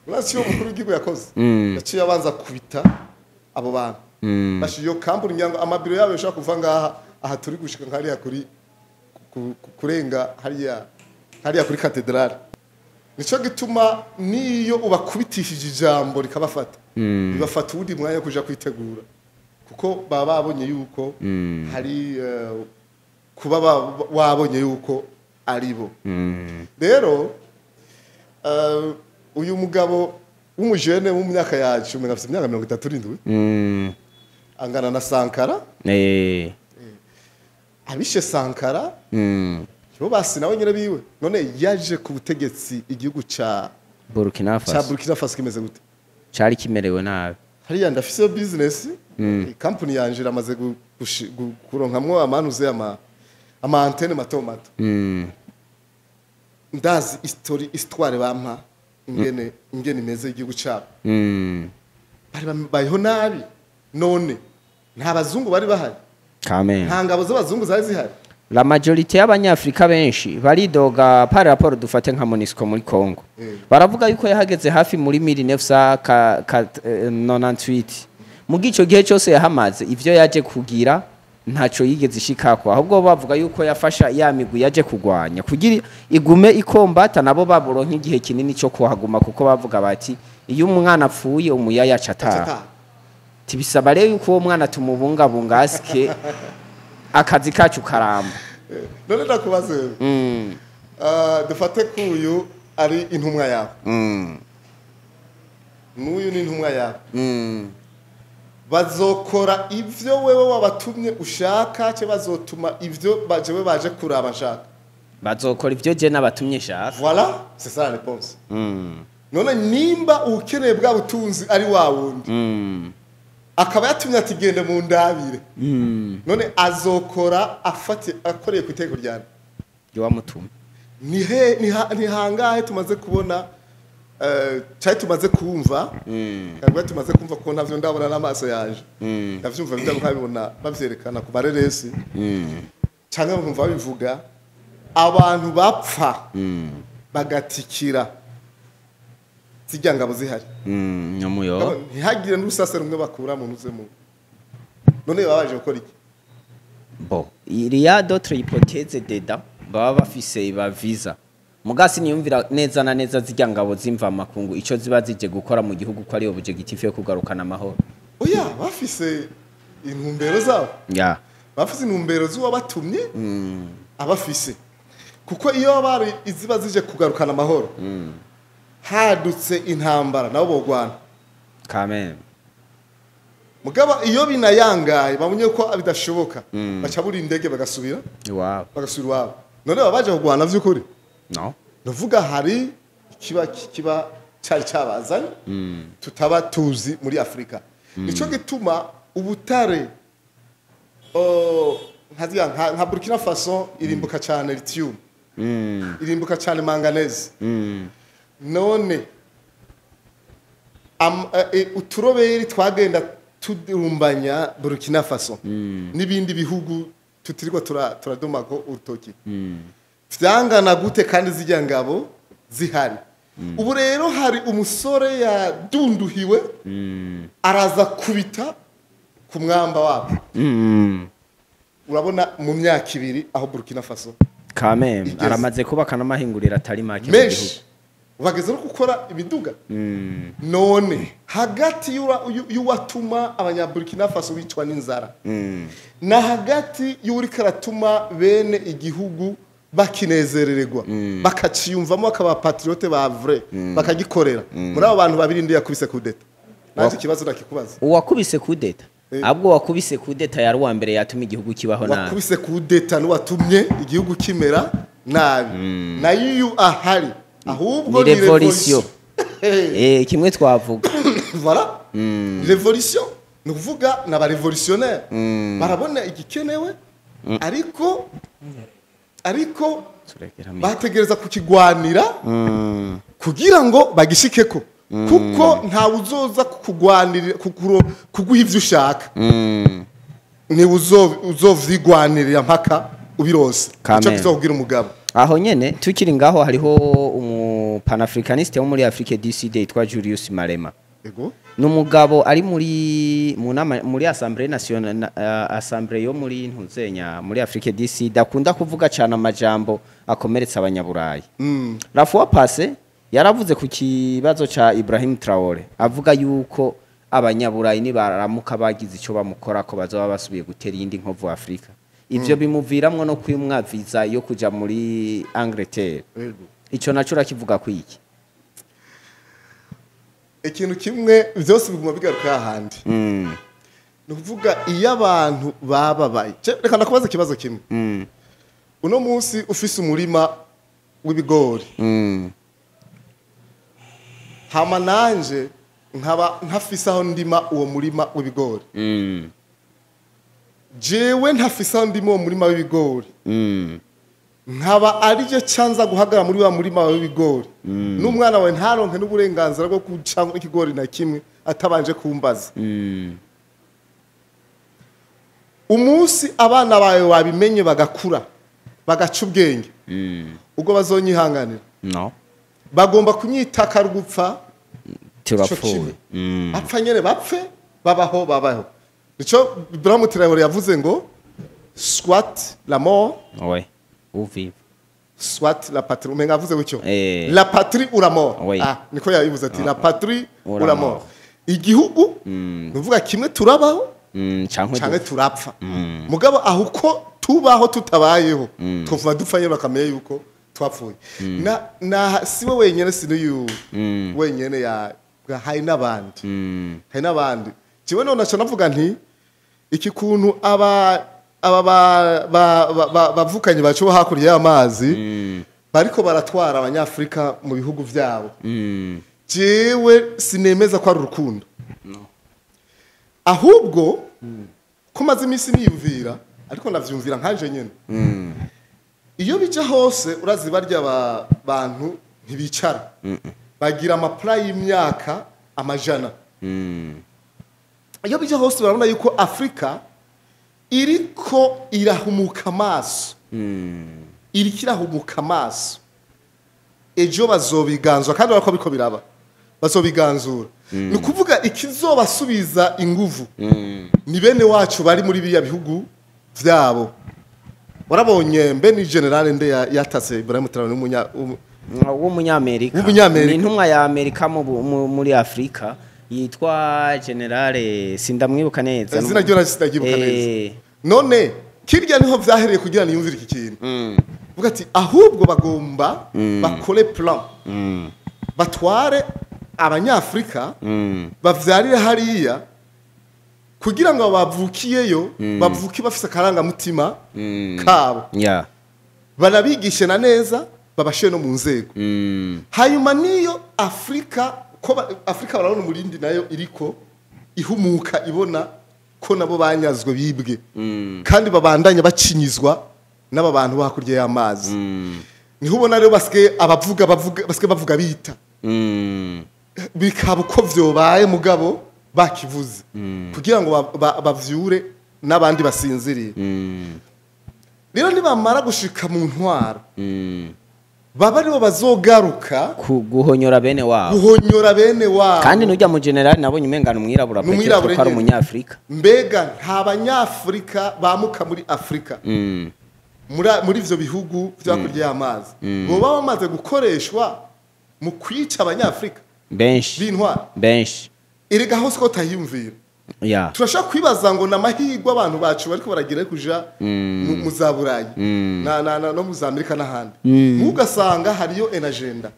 urasi yo mukuru w'igihugu yakoze yaciye abanza kubita abo bantu bashiyo kampuni nyango amabiro yabo yashaka kuva ngaha aha turi gushika nkariya kuri kurenga hariya kuri katedrale nico gituma niyo ubakubitishije ijambo rikabafata bibafata undi mwanya kuja kwitegura kuko baba babonye yuko hari kuba wabonye yuko aribo rero uyu mugabo w'umujene mu myaka yacu afite imyaka 37 angana na Sankara abishe Sankara bo basi nawe nyine biwe none yaje ku butegetsi igihugu ca Burkina Faso kimeze gute cari kimerewe nabi hariya ndafise business company yanje ramaze kuronkamwo amanuze ama antenne mato ndazi histoire bampa ingene imeze igihugu cabo bari bayiho nabi none nta bazungu bari bahari Amen. nta ngabo z'abazungu zari zihari la majorité y'abanyafrika benshi baridoga par rapport dufate nka Monisco muri Congo baravuga yuko yahageze hafi muri 1998 mu gico gihe cyose yahamaze ivyo yaje kugira ntaco yigeze ishikako ahubwo bavuga yuko yafasha ya migwi yaje kugwanya kugira igume ikombata nabo baburonka igihe kinini cyo kuhaguma kuko bavuga bati iyo umwana apfuye umuyaya cata tibisaba rero yuko uwo mwana tumubungabunga asike akazi kacu karamba none ndakubaze dufate kuyu ari intumwa yawe n'uyu ni intumwa yawe bazokora ivyo wewe wabatumye ushaka cyo bazotuma ivyo baje kuraba nshaka bazokora ivyo je nabatumye shaka voilà c'est ça la réponse none nimba ukeneye bwa butunzi ari wa wundi akaba yatumye ati gende mu ndabire none azokora akoreye ku iteko ryane yo wamutumye ni hangahe tumaze kubona cyari tumaze kumva kandi tumaze kumva ko ntavyo ndabona n'amaso yaje ndavyumva bijya nkabibona bavyerekana ku bareresi cyangwa nkumva bivuga abantu bapfa bagatikira zijya ngabo zihari nyamuyo ntihagire n'urusase rumwe bakura mu nuzemo none babaje gukora iki bon il y a d'autres hypothèses dedans baba bafise ba visa mugasi niyumvira neza na neza zijya ngabo zimva makungu ico ziba zije gukora mu gihugu ko ari objectif yo kugarukana amahoro oya bafise intumbero zabo ya bafise intumbero z'uwabatumye abafise kuko iyo bari iziba zije kugarukana amahoro hadutse intambara nabo bogwana Amen mugaba iyo binayangaye babonye ko bidashoboka baca buri indege bagasubira iwabo iwabo none babaje kugwana vy'ukuri no nuvuga hari kiba cyari cyabazanye tutaba tuzi muri Afrika nico gituma ubutare nka Burkina Faso irimbuka cyane lithium irimbuka cyane manganese none uturoberi twagenda tudumbanya Burkina Faso n'ibindi bihugu tutirirwa turadomako urutoki vyangana gute kandi zijya ngabo zihari ubu rero hari umusore yadunduhiwe araza kubita ku mwamba wabo urabona mu myaka 2 aho Burkina Faso kameme aramaze kubaka n'amahinguriro atari make mu gihugu bageze no gukora ibiduga none hagati y'uwatuma abanyaburkina Faso bicwa n'inzara na hagati y'uri karatuma bene igihugu bakinezerererwa bakaciyumvamo akaba patriote ba vrai bakagikorera muri abo bantu babiri ndi yakubise kudeta naje kibazo nakikubaza uwakubise kudeta abwo wakubise kudeta yari wa mbere yatuma igihugu kibaho nabi wakubise kudeta n'uwatumye igihugu kimera nabi nayo ahari ahubwo ni revolution kimwe twavuga voilà revolution no kuvuga n'aba revolutionnaire barabona igikenewe ariko bategereza kukigwanira kugira ngo bagishikeko kuko nta uzoza kugwanirira kuguha ivyo ushaka ni uzovyigwanirira mpaka ubirose ico kizokugira umugabo aho nyene tukiri ngaho hariho panafricaniste wo muri Afrique du Sud yitwa Julius Malema ego numugabo ari muri Assemblée nationale Assemblée yo muri ntuzenya muri Afrique du Sud akunda kuvuga cyane amajambo akomeretsa abanyaburayi la fois passée yaravuze ku kibazo ca Ibrahim Traoré avuga yuko abanyaburayi ni baramuka bagize ico bamukora ko bazoba basubiye gutera iyindi nkovu Afrika ivyo bimuviramwo no kwimwa visa yo kuja muri Angleterre ico naco rakivuga kwiki ikintu kimwe byose biguma bigaruka hahandi no kuvuga iyo abantu bababaye reka nakubaza ikibazo kimwe uno munsi ufise umurima w'ibigori hama nanje nkaba ntafise aho ndima uwo murima w'ibigori jewe ntafise aho ndima uwo murima w'ibigori nkaba arije canza guhagara muri wa murima w'ibigori n'umwana wawe ntaronke n'uburenganzira bwo guca ikigori na kimwe atabanje kumbaza umunsi abana bawe wabimenye bagakura bagaca ubwenge ubwo bazonyihanganira no bagomba kunyitaka rugupfa turapfuye apfa nyene bapfe babaho nico Ibrahim Traoré yavuze ngo soit la mort ouais ou vivre soit la patrie umenga avuze gutyo la patrie ou la mort niko yabivuze ati la patrie ou la mort igihugu nuvuga kimwe turabaho canke turapfa mugabo aho uko tubaho tutabayeho twovuga dupfanye bakameye yuko twapfuye na siwe wenyene sino wenyene ya hari n'abandi kiwe none naco navuga nti iki kuntu bavukanye bacu hakurya y'amazi bariko baratwara abanyafrika mu bihugu vyabo jewe sinemeza ko ari urukundo ahubwo ko maze imisi niyumvira ariko navyumvira nkanje nyene iyo bija hose urazi barya abantu ntibicara bagira amapla y'imyaka amajana iyo bija hose barabona yuko Afrika iriko irahumuka amaso ejo bazobiganzura kandi barako biko biraba bazobiganzura ni kuvuga ikizobasubiza inguvu ni bene wacu bari muri biya bihugu vyabo warabonye mbe ni general nde yatase Ibrahim Traoré w'umunyamerika ni intumwa ya Amerika muri Afrika yitwa general sindamwibuka neza izina ryo nasidagibuka neza none kirya niho vyahereye kugira ni yumvira iki kintu vuga ati ahubwo bagomba bakore plan batware abanyafrika bavyarire hariya kugira ngo bavukiyeyo bavuke bafise akarangamutima kabo yeah banabigishe na neza babashe no mu nzego hanyuma niyo Afrika barabona umurindi nayo iriko ihumuka ibona ko nabo banyazwe bibwe kandi babandanya bacinyizwa n'aba bantu bakurye y'amazi niho ubona rero baske bavuga bita bikaba uko vyobaye mugabo bakivuze kugira ngo bavyure n'abandi basinziriye rero nibamara gushika mu ntwaro baba aribo bazogaruka guhonyora bene wabo kandi nujya mu general nabonye umengana umwirabura ko ari umunyafrika mbega nta banyafrika bamuka muri Afrika muri ivyo bihugu vyakurya y'amazi bo baba bamaze gukoreshwa mu kwica abanyafrika benshi erega hose ko tahiyumvira turashaka kwibaza ngo namahirwe abantu bacu bariko baragira kuja mu zaburayi no mu Amerika n'ahandi mugasanga hariyo en agenda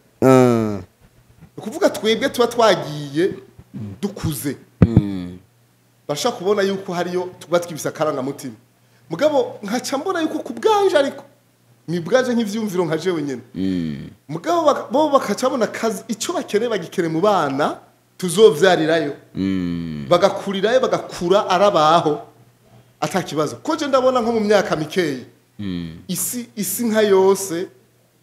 ukuvuga twebwe tuba twagiye dukuze bashaka kubona yuko hariyo tuba twibisa karanga mutima mugabo nkaca mbona yuko kubwanje ariko ni bwaje nk'ivyumviro nka jewe nyene mugabo bo bakacabona kazi ico bakeneye bagikere mu bana tuzovyarirayo bagakurirayo bagakura arabaho atakibazo ko je ndabona nko mu myaka mikeyi isi nka yose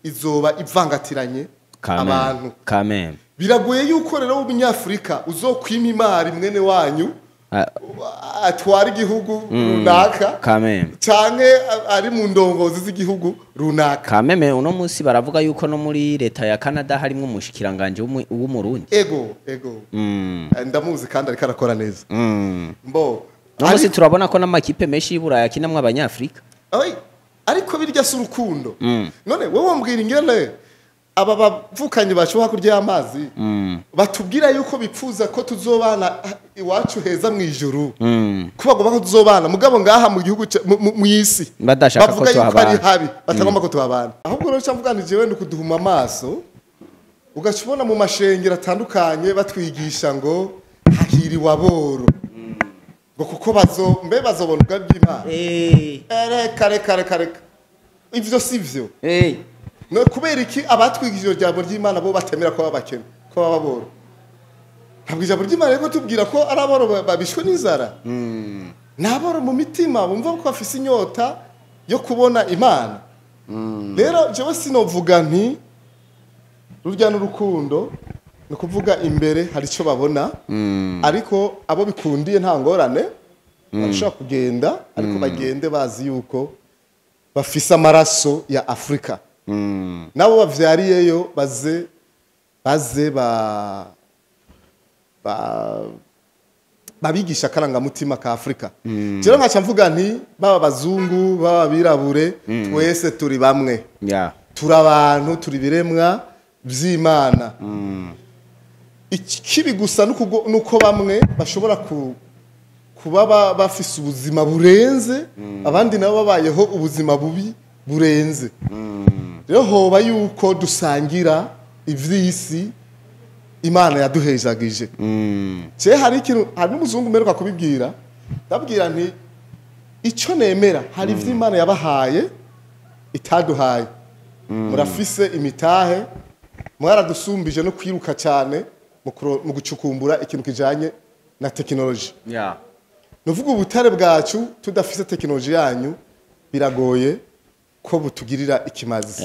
izoba ivangatiranye abantu kameme biragoye yuko rero umunyafrika uzokwima imari mwene wanyu atwara igihugu runaka canke ari mu ndongozi z'igihugu runaka kameme uno munsi baravuga yuko no muri leta ya Canada harimo umushikiranganje w'umurundi ego ndamuzi kandi ariko arakora neza no munsi turabona ko n'amakipe menshi y'Iburaya kinamwe abanyafrika ariko birya si urukundo none wewe wambwira ingene aba bavukanye bacu hakurya y'amazi batubwira yuko bipfuza ko tuzobana iwacu heza mu ijuru kubagomba ko tuzobana mugabo ngaha mu gihugu mu isi bavuga yuko ari habi batagomba ko tubabana ahubwo rero cyamvuganije wenda kuduhuma amaso ugacubona mu mashengero atandukanye batwigisha ngo hahiri waboro ngo kuko bazobona ubwa bw'Imana kare ivyo sivyo no kubera iki abatwigishije ijambo ry'Imana bo batemera ko babakene ko bababoro ntabwo ijambo ry'Imana rero tubwira ko ari aboro babishwe n'inzara naboro mu mitima bumva ko bafise inyota yo kubona Imana rero jewe sinovuga nti rurya n'urukundo no kuvuga imbere hari ico babona ariko abo bikundiye nta ngorane bashaka kugenda ariko bagende bazi yuko bafise amaraso ya Afrika nabo bavyariyeyo baze babigisha akarangamutima ka Afrika rero nkaca mvuga nti baba bazungu baba birabure twese turi bamwe turi abantu turi biremwa vy'Imana ikibi gusa nuko bamwe bashobora kuba bafise ubuzima burenze abandi nabo babayeho ubuzima bubi burenze rero hoba yuko dusangira ivy'isi Imana yaduhejagije hari n'umuzungu meruka kubibwira ndabwira nti ico nemera hari ivy'Imana yabahaye itaduhaye murafise imitahe mwaradusumbije no kwiruka cyane mu gucukumbura ikintu kijanye na technology nuvuga ubutare bwacu tudafise technology yanyu biragoye ko butugirira ikimazi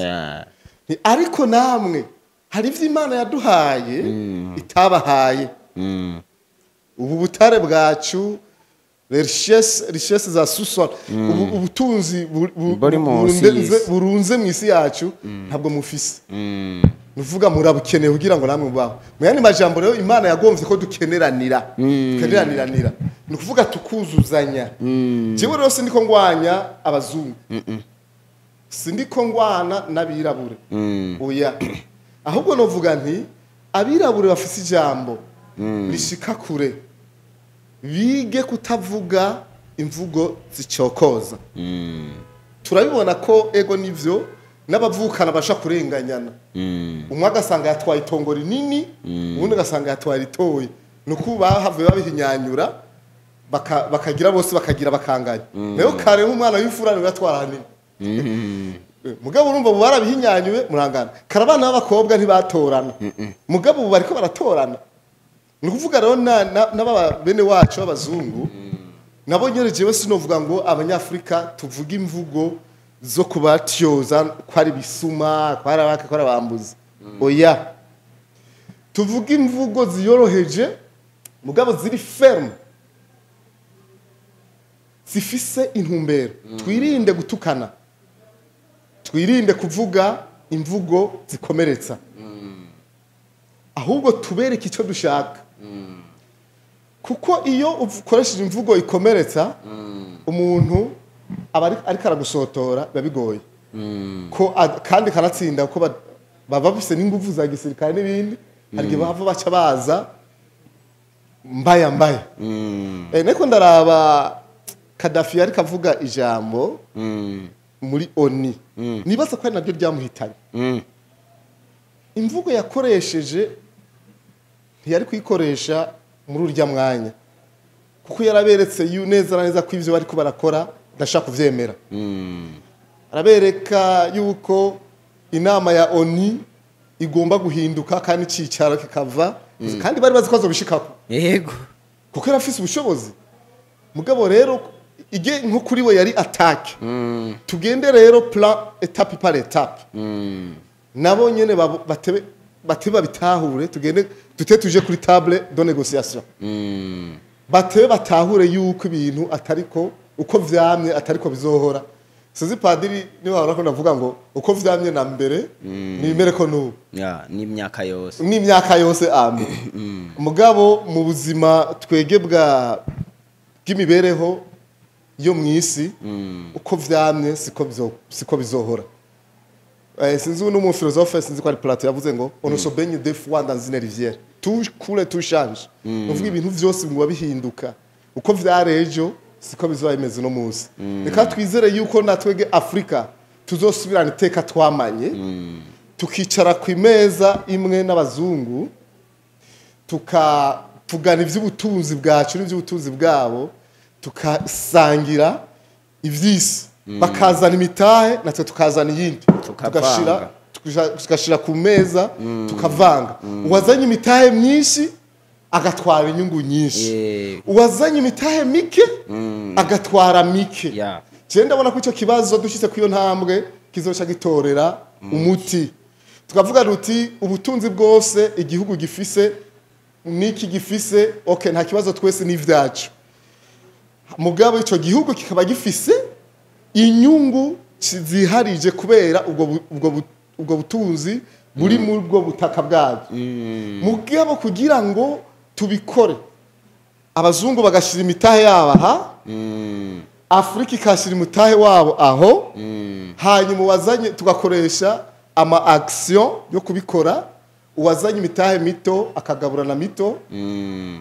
ariko namwe hari ivy'Imana yaduhaye itabahaye ubu butare bwacu richesse za sous-sol ubutunzi burunze mu isi yacu ntabwo mufise nuvuga murabukeneye kugira ngo namwe mubaho muyandi majambo rero Imana yagomvye ko dukeneranira ni kuvuga tukuzuzanya jewe rero sindiko ngwanya abazungu sindiko ngwana n'abirabure oya ahubwo novuga nti abirabure bafise ijambo rishika kure bige kutavuga imvugo zicokoza turabibona ko ego nivyo n'abavukana basha kurenganyana umwe agasanga yatwaye itongo rinini ubundi agasanga yatwaye ritoyi nuko bahavuye babihinyanyura bakagira bose bakagira bakanganya nayo kare nk'umwana w'imfura niwe atwara hanini mugabo urumva ubu barabihinyanyuwe murangana kare abana b'abakobwa ntibatorana mugabo ubu bariko baratorana ni ukuvuga rero n'aba bene wacu b'abazungu nabo nyene jewe sinovuga ngo abanyafrika tuvuga imvugo zo kubatyoza ko ari bisuma ko ari abaka ko ari abambuzi oya tuvuga imvugo ziyoroheje mugabo ziri ferme zifise intumbero twirinde gutukana twirinde kuvuga imvugo zikomeretsa ahubwo tubereke icyo dushaka kuko iyo ukoresheje imvugo ikomeretsa umuntu aba ariko aragusotora biba bigoye ko kandi kanatsinda ko baba bafise n'ingufu za gisirikare n'ibindi hari igihe bava baca baza mbaya neko ndaraba Kadafi ariko avuga ijambo muri ONU nibaza ko ari naryo ryamuhitanye imvugo yakoresheje ntiyari kuyikoresha muri urya mwanya kuko yaraberetse neza neza ko ivyo bariko barakora ndashaka kuvyemera arabereka yuko inama ya ONU igomba guhinduka kandi icicaro kikava kandi bari bazi ko azobishikako yego kuko yarafise ubushobozi mugabo rero ige nko kuri we yari attaque tugende rero plan étape par étape nabo nyene batebe bitahure tugende tuje kuri table de négociation batebe batahure yuko ibintu atariko uko vyamye atariko bizohora Sizi padiri niwe warako navuga ngo uko vyamye na mbere nimere ko n'ubu n'imyaka yose n'imyaka yose amen mugabo mu buzima twege bw'imibereho yo mwisi uko vyamye siko bizohora sinzi n'umu philosophe sinzi ko ari Plato yavuze ngo on se baigne des fois dans une rivière tout coule tout change uvuga ibintu vyose mu bihinduka uko vyarejo siko bizoba imeze no munsi reka twizere yuko natwege Afrika tuzosubirana iteka twamanye tukicara ku imeza imwe n'abazungu tukavugana ivy'ubutunzi bwacu n'ivy'ubutunzi bwabo tukasangira ivyisi bakazana imitahe natwe tukazana iyindi tugashira ku meza tukavanga uwazanye imitahe myinshi agatwara inyungu nyinshi uwazanye imitahe mike agatwara mike je ndabona ko ico kibazo dushitse ku iyo ntambwe kizoca gitorera umuti tukavuga ruti ubutunzi bwose igihugu gifise niki gifise okay nta kibazo twese n'ivyacu mugabo ico gihugu kikaba gifise inyungu ziharije kubera ubwo butunzi buri muri bwo butaka bwabyo mugabo kugira ngo tubikore abazungu bagashira imitahe yabo aha Afrika ikashira imitahe wabo aho hanyuma wazanye tugakoresha ama action yo kubikora uwazanye imitahe mito akagaburana mito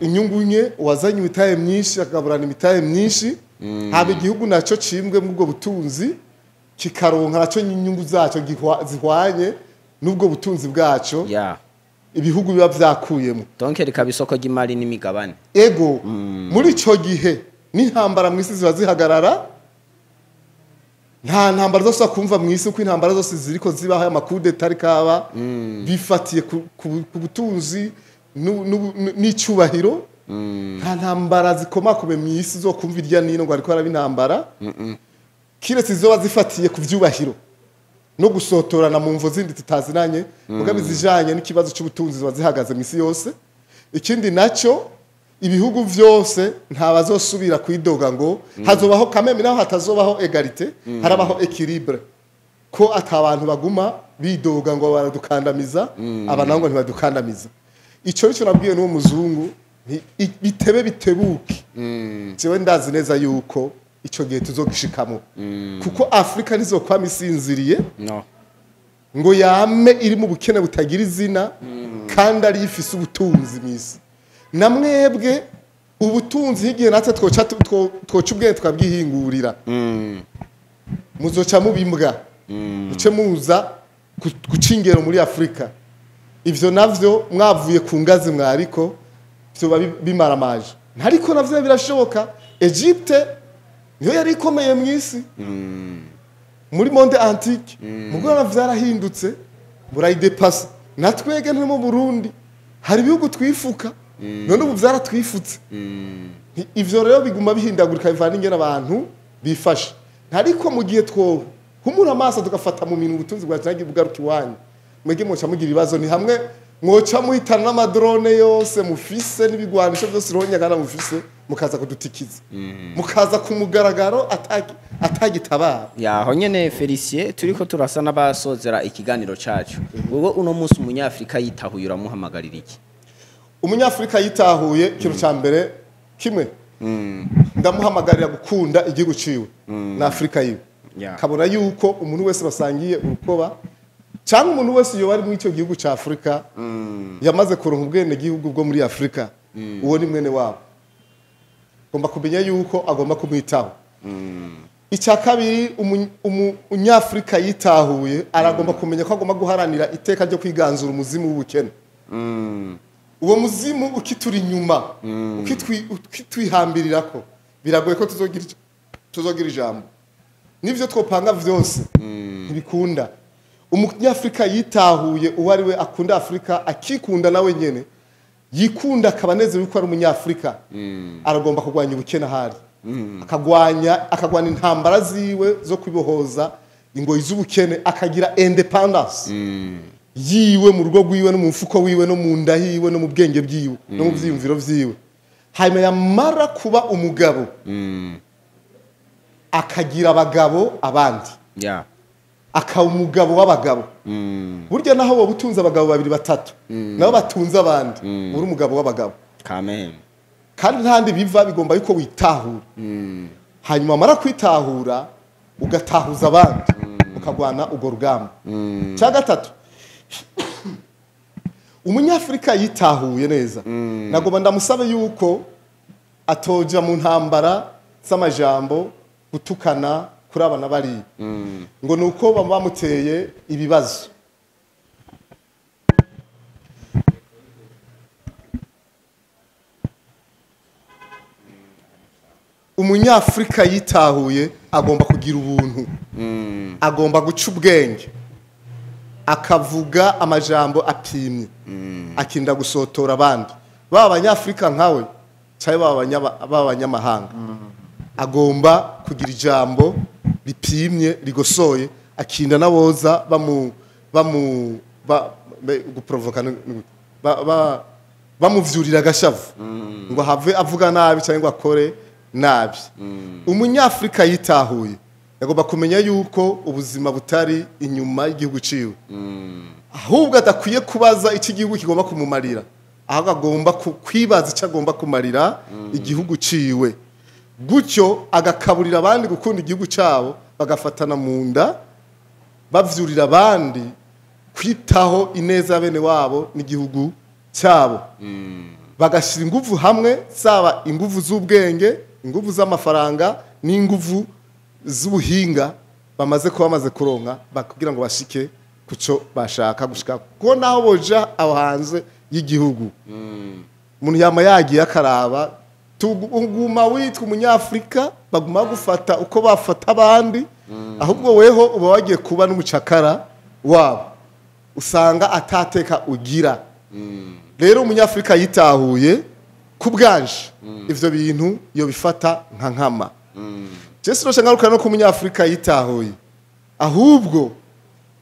inyungu nke uwazanye imitahe myinshi akagaburana imitahe myinshi haba igihugu naco cimbwe mu bwo butunzi kikaronka naco inyungu zaco zihwanye n'ubwo butunzi bwaco ibihugu biba vyakuyemo donc rikaba isoko ry'imari n'imigabane ego muri ico gihe n'intambara mw'isi ziba zihagarara nta ntambara zose kumva mw'isi uko intambara zose ziriko zibaho amakude tarikaba bifatiye ku butunzi n'icubahiro nta ntambara zikomakome mw'isi zo kumva irya nino ngo ariko haraba intambara kiretse zizoba zifatiye ku vyubahiro no gusotorana mu mvo zindi tutazinanye mugabe zijanye n'ikibazo cy'ubutunzi ziba zihagaze mw'isi yose ikindi naco ibihugu vyose nta bazosubira kwidoga ngo hazobaho kameme naho hatazobaho egalite harabaho equilibre ko atabantu baguma bidoga ngo baradukandamiza abanango ntibadukandamiza ico nico nabwiye n'uwo muzungu bitebe bitebuke jewe ndazi neza yuko ico gihe tuzogishikamo kuko Afrika nizokwama isinziriye ngo yame iri mu bukene butagira izina kandi ari ifise ubutunzi misi namwebwe ubutunzi higihe natwe twoca ubwenge tukabwihingurira muzoca mubimbwa muce muza gucingero muri Afrika ivyo navyo mwavuye ku ngazi mwariko byoba bimaramaje ntariko navyo birashoboka. Egypte niyo yari ikomeye mu isi muri monde antique, mugo vyarahindutse burayidepasa. Natwege no mu Burundi hari ibihugu twifuka, none ubu vyaratwifutse. Ivyo rero biguma bihindagurika bivana ingene abantu bifasha. Ntariko mu gihe two humura amaso tugafata mu minwe ubutunzi bwa cyangwa bugaruka iwanyu, mwege mwoca mugira ibibazo, ni hamwe mwoca muhitana n'amadrone yose mufise n'ibigwanisho byose ronyagana mufise, mukaza kudutikiza, mukaza kumugaragaro atagitabara. Yaho nyene Felicien, turiko turasa n'abasozera ikiganiro cacu. Wowe uno munsi umunyafrika yitahuye uramuhamagarira iki? Umunyafrika yitahuye kintu ca mbere kimwe, ndamuhamagarira gukunda igihugu ciwe na Afrika yiwe. Kabona yuko umuntu wese basangiye urukoba cyangwa umuntu wese yo bari mu icyo gihugu ca Afrika yamaze kuronka ubwene gihugu bwo muri Afrika, uwo ni mwene wabo. Gomba kumenya yuko agomba kumwitaho. Icya kabiri, umunyafrika yitahuye aragomba kumenya ko agomba guharanira iteka ryo kwiganzura umuzimu w'ubukene. Uwo muzimu ukituri inyuma, ukitwihambirirako, biragoye ko tuzogira ijambo. Nivyo twopanga vyose ntibikunda. Umunyafrika yitahuye uwo ari we akunda Afrika, akikunda nawe nyene yikunda, akabaneze yuko ari umunyafrika, aragomba kugwanya ubukene ahari, akagwana intambara ziwe zo kwibohoza ingoyi z'ubukene, akagira independence yiwe mu rugo rwiwe no mu mfuko wiwe no mu nda hiwe no mu bwenge bwiwe no mu vyiyumviro vyiwe. Hanyuma yamara kuba umugabo akagira abagabo abandi, akaba umugabo w'abagabo. Burya naho wo butunza abagabo babiri batatu nabo batunza abandi, uri umugabo w'abagabo. Kandi ntandi biva bigomba yuko witahura. Hanyuma amara kwitahura ugatahuza abandi, ukagwana ugo rugamba. Cya gatatu, umunyafrika yitahuye neza, nagomba ndamusabe yuko atoja mu ntambara z'amajambo, gutukana kuri abana bari ngo nuko bamuteye ibibazo. Umunyafrika yitahuye agomba kugira ubuntu, agomba guca ubwenge, akavuga amajambo apimye, akinda gusotora abandi, baba abanyafrika nkawe cyangwa baba abanyamahanga. Agomba kugira ijambo ripimye rigosoye, akinda naboza guprovoka bamuvyurira agashavu ngo have avuga nabi cyangwa akore nabi. Umunyafrika yitahuye yagomba kumenya yuko ubuzima butari inyuma y'igihugu ciwe, ahubwo adakwiye kubaza iki gihugu kigomba kumumarira, ahubwo agomba kwibaza icyo agomba kumarira igihugu ciwe. Gutyo agakaburira abandi gukunda igihugu cyabo, bagafatana mu nda, bavyurira abandi kwitaho ineza ya bene wabo n'igihugu cyabo. Bagashira ingufu hamwe, saba ingufu z'ubwenge, ingufu z'amafaranga n'ingufu z'ubuhinga bamaze kuronka, kugira ngo bashike kuco bashaka gushika. Ko naho boja aho hanze y'igihugu, umuntu yama yagiye akaraba, tuguma witwa umunyafrika, baguma gufata uko bafata abandi, ahubwo weho uba wagiye kuba n'umucakara wabo, usanga atateka ugira. Rero umunyafrika yitahuye kubwanje ivyo bintu yo bifata nka nkama. Jesu roshangaruka no ku munyafrika yitahuye, ahubwo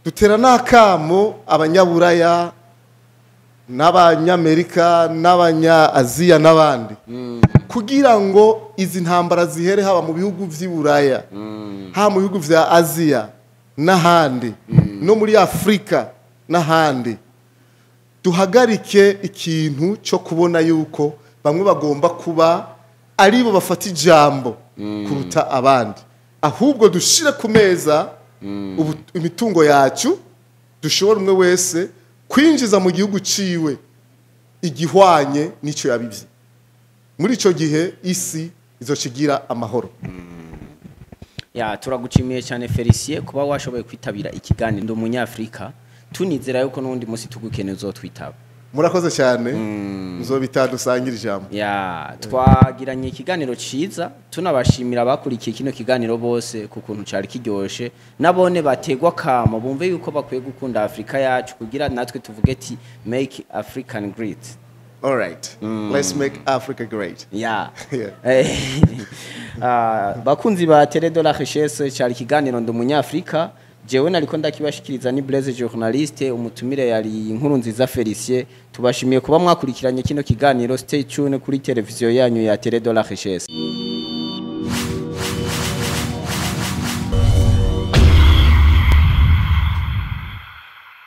dutera nakamo abanyaburaya n'abanyamerika n'abanya-Aziya n'abandi, kugira ngo izi ntambara zihere, haba mu bihugu vy'Iburaya, haba mu bihugu vya Aziya n'ahandi, no muri Afrika n'ahandi. Duhagarike ikintu cyo kubona yuko bamwe bagomba kuba aribo bafata ijambo kuruta abandi, ahubwo dushire ku meza imitungo yacu, dushobora umwe wese kwinjiza mu gihugu ciwe igihwanye n'icyo yabivye. Muri ico gihe isi izocigira amahoro. Turagucimiye cyane Felicien kuba washoboye kwitabira ikiganiro Ndi Umunyafrika. Tunizera yuko n'undi munsi tugukeneye uzotwitaba. murakoze cyane muzobita dusangira ijambo ya twagiranye ikiganiro ciza tunabashimira abakurikiye kino kiganiro bose ku kuntu cari kiryoshe nabone bategwa kamo bumve yuko bakwiye gukunda Afrika yacu kugira natwe tuvuge ati make African great. All right. Let's make Africa great. Yeah. Bakunzi ba Télé de la Richesse cari kiganiro ndo munyafrika jewe nariko ndakibashikiriza ni Blaise journaliste umutumire yari inkuru nziza Felicien tubashimiye kuba mwakurikiranye kino kiganiro stay tuned kuri televiziyo yanyu ya Télé de la Richesse.